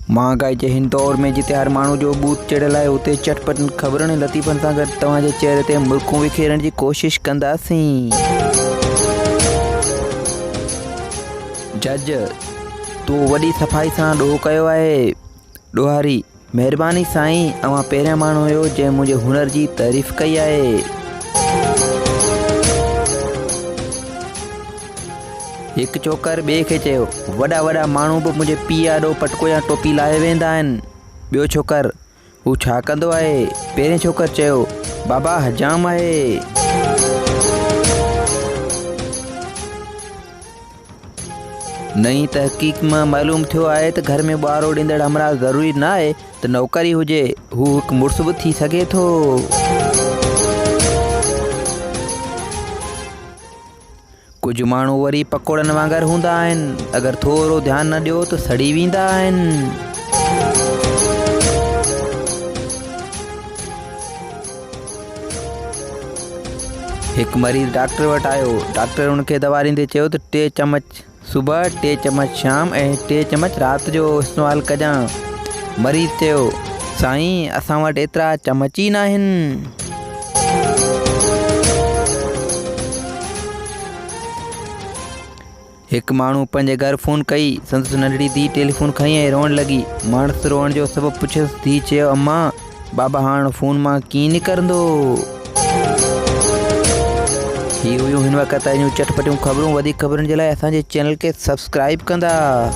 महांगाई जे हिन दौर में जिते हर माण्हू जो बूथ चढ़ियल आहे उते चटपट ख़बरुनि ऐं लतीफ़नि सां गॾु तव्हांजे चेहरे ते मुल्कूं विखेरण जी कोशिश कंदासीं। जज, तूं वॾी सफ़ाई सां ॾोह कयो आहे। ॾोहारी, महिरबानी साईं, अवां पहिरियां माण्हू हुयो जंहिं मुंहिंजे हुनर जी तारीफ़ कई आहे। हिकु चोकर ॿिए खे चयो, वॾा वॾा माण्हू बि मुंहिंजे पीउ आॾो पटको या टोपी लाहे वेंदा आहिनि। ॿियो छोकर, हू छा कंदो आहे? पहिरें छोकर चयो, बाबा हजाम आहे। नई तहक़ीक़ मां मालूम थियो आहे त घर में ॿुआरो ॾींदड़ हमरा ज़रूरी न आहे त नौकरी हुजे, हू हिकु मुड़ुस बि थी सघे थो। कुझु माण्हू वरी पकोड़नि वांगुरु हूंदा आहिनि, अगरि थोरो ध्यानु न ॾियो त सड़ी वेंदा आहिनि। हिकु मरीज़ डॉक्टर वटि आयो। डॉक्टर हुनखे दवा ॾींदे चयो त 3 चम्मच सुबुह, 3 चम्मच शाम ऐं 3 चम्मच राति जो इस्तेमालु कजां। मरीज़ चयो, साईं असां वटि एतिरा चम्मच ई न आहिनि। हिकु माण्हू पंहिंजे घर फ़ोन कई, संदसि नंढड़ी धीउ टेलीफोन खईं ऐं रोअण लॻी। माण्हू रोअण जो सबबु पुछियसि। धीउ चयो, अम्मा, बाबा हाणे फ़ोन मां कीअं निकिरंदो? ही हुयूं हिन वक़्त जूं चटपटियूं ख़बरूं। वधीक ख़बरुनि जे लाइ असांजे चैनल खे सब्सक्राइब कंदा।